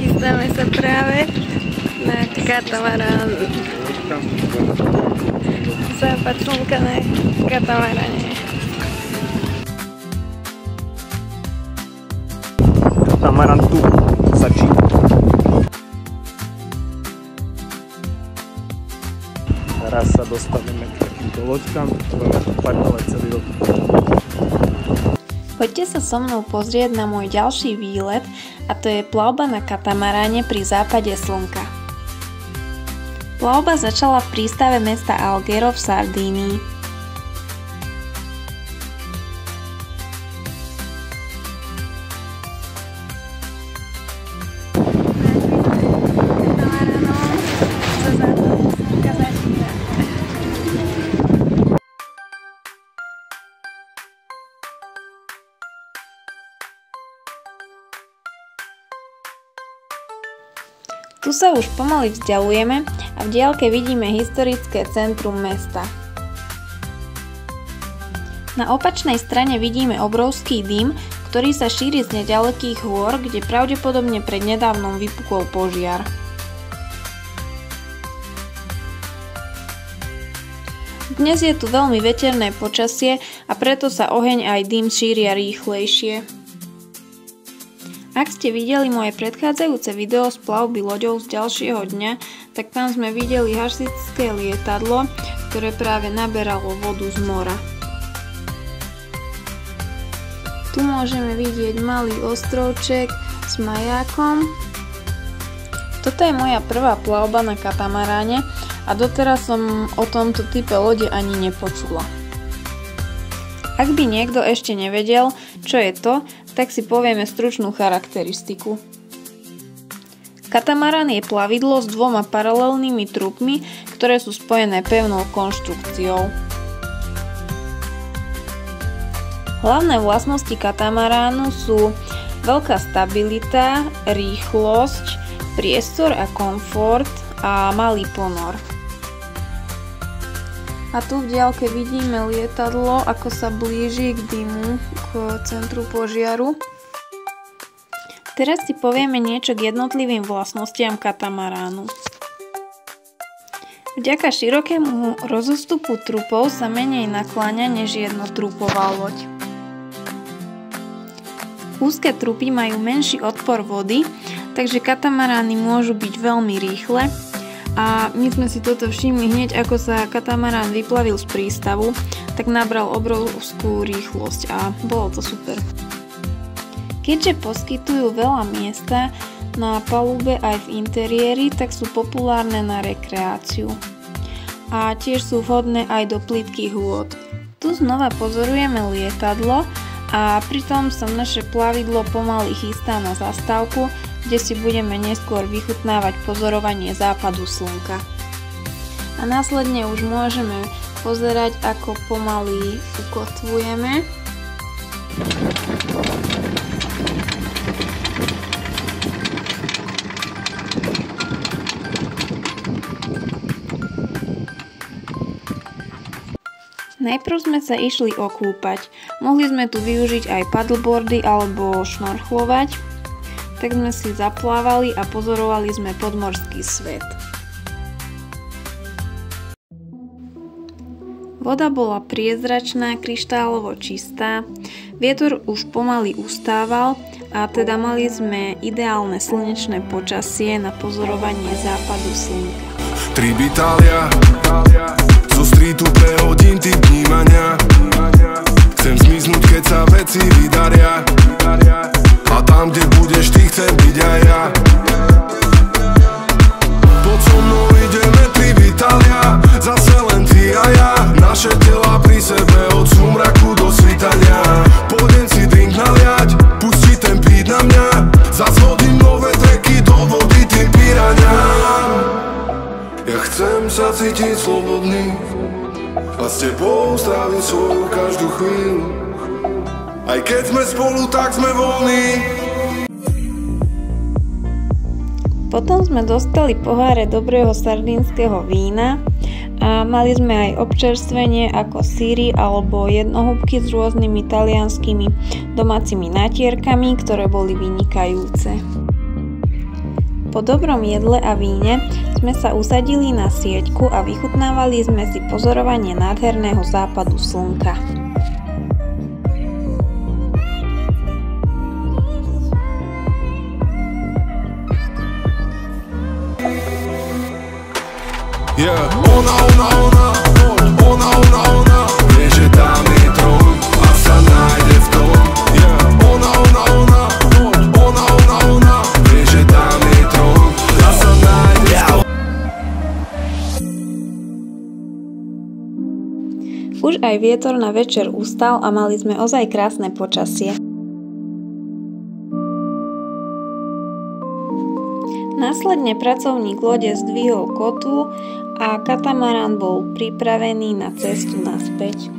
Chystáme sa práve na katamarán. Západ slnka na katamaráne. Katamarán tu začína. Teraz sa dostaneme k takýmto loďkám, budeme tu parkovať celý rok. Poďte sa so mnou pozrieť na môj ďalší výlet, a to je plavba na katamaráne pri západe slnka. Plavba začala v prístave mesta Alghero v Sardínii. Tu sa už pomaly vzdialujeme a v diaľke vidíme historické centrum mesta. Na opačnej strane vidíme obrovský dym, ktorý sa šíri z neďalekých hôr, kde pravdepodobne prednedávnom vypukol požiar. Dnes je tu veľmi veterné počasie a preto sa oheň aj dym šíria rýchlejšie. Ak ste videli moje predchádzajúce video z plavby loďou z ďalšieho dňa, tak tam sme videli hasičské lietadlo, ktoré práve naberalo vodu z mora. Tu môžeme vidieť malý ostrovček s majákom. Toto je moja prvá plavba na katamaráne a doteraz som o tomto type lode ani nepočula. Ak by niekto ešte nevedel, čo je to, tak si povieme stručnú charakteristiku. Katamarán je plavidlo s dvoma paralelnými trupmi, ktoré sú spojené pevnou konštrukciou. Hlavné vlastnosti katamaránu sú veľká stabilita, rýchlosť, priestor a komfort a malý ponor. A tu v diaľke vidíme lietadlo, ako sa blíži k dymu, k centru požiaru. Teraz si povieme niečo k jednotlivým vlastnostiam katamaránu. Vďaka širokému rozostupu trupov sa menej nakláňa než jednotrupová loď. Úzke trupy majú menší odpor vody, takže katamarány môžu byť veľmi rýchle. A my sme si toto všimli hneď, ako sa katamarán vyplavil z prístavu, tak nabral obrovskú rýchlosť a bolo to super. Keďže poskytujú veľa miesta na palube aj v interiéri, tak sú populárne na rekreáciu. A tiež sú vhodné aj do plytkých vôd. Tu znova pozorujeme lietadlo a pritom sa naše plavidlo pomaly chystá na zastávku, kde si budeme neskôr vychutnávať pozorovanie západu slnka. A následne už môžeme pozerať, ako pomaly ukotvujeme. Najprv sme sa išli okúpať. Mohli sme tu využiť aj paddleboardy alebo šnorchlovať. Tak sme si zaplávali a pozorovali sme podmorský svet. Voda bola priezračná, kryštálovo čistá, vietor už pomaly ustával a teda mali sme ideálne slnečné počasie na pozorovanie západu slnka. Tribitalia, zo streetu prehodím typ vnímania. Chcem zmiznúť, keď sa veci vydaria. A tam, kde budeš ty, chcem byť aj ja. Poď so mnou, ideme Tribitalia, zase len ty a ja. Naše tela pri sebe od sumraku do svitania. Pôjdem si drink naliať, pustiť ten beat na mňa. Zas hodím nové tracky do vody tým piraňám. Ja chcem sa cítiť slobodný a s tebou stráviť svoju každú chvíľu. Aj keď sme spolu, tak sme voľní. Potom sme dostali poháre dobrého sardínskeho vína a mali sme aj občerstvenie ako syry alebo jednohúbky s rôznymi talianskymi domácimi natierkami, ktoré boli vynikajúce. Po dobrom jedle a víne sme sa usadili na sieťku a vychutnávali sme si pozorovanie nádherného západu slnka. Ona vie, že tam je trón a sa nájde v tom. Ona vie, že tam je trón a sa nájde v tom. Už aj vietor na večer ustal a mali sme ozaj krásne počasie. Následne pracovník lode zdvihol kotvu a katamarán bol pripravený na cestu naspäť.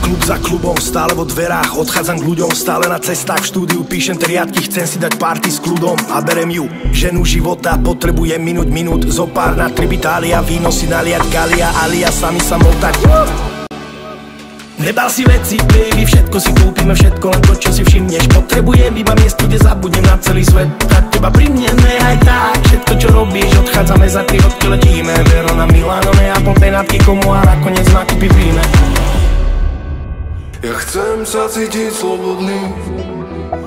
Klub za klubom, stále vo dverách, odchádzam k ľuďom, stále na cestách, v štúdiu píšem triadky, chcem si dať party s kľudom a berem ju, ženu života, potrebujem minút, zo pár na trip Itália, víno si naliať Galia, alia sami sa motať. Nebal si veci, baby, všetko si kúpime, všetko len to, čo si všimneš. Potrebujem iba miesto, kde zabudnem na celý svet, tak teba pri mne nehaj tak. Všetko, čo robíš, odchádzame za 3 hodky, letíme Verona, Milano, Neapol, penátky, komu a nakoniec nákupy v Ríme. Ja chcem sa cítiť slobodný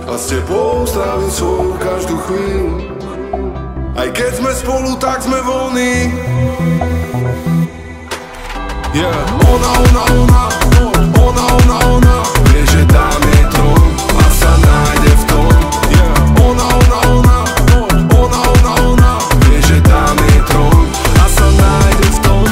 a s tebou stráviť svoju každú chvíľu. Aj keď sme spolu, tak sme voľní. Ona vie, že tam je trón a sa nájde v tom. Ona vie, že tam je trón a sa nájde v tom.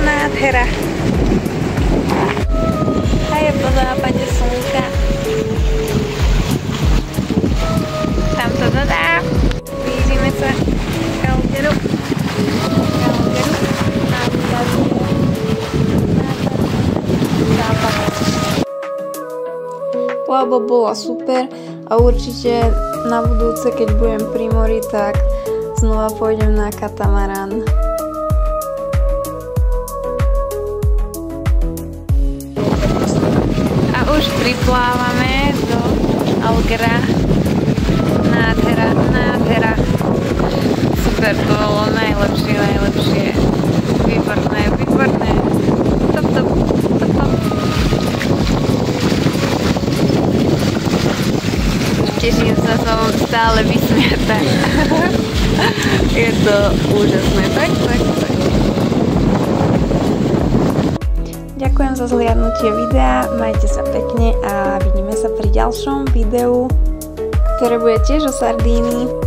Nádhera. A je po západe slnka. Tam to dodá. Blížime sa k Algeru. Plavba bola super a určite na budúce, keď budem pri mori, tak znova pôjdem na katamarán. Už priplávame do Algera. Nádhera. Super, to bolo najlepšie. Výborné. Top. Teším sa, som stále vysmiatá. Je to úžasné. Tak. Ďakujem za zhliadnutie videa, majte sa pekne a vidíme sa pri ďalšom videu, ktoré bude tiež o Sardínii.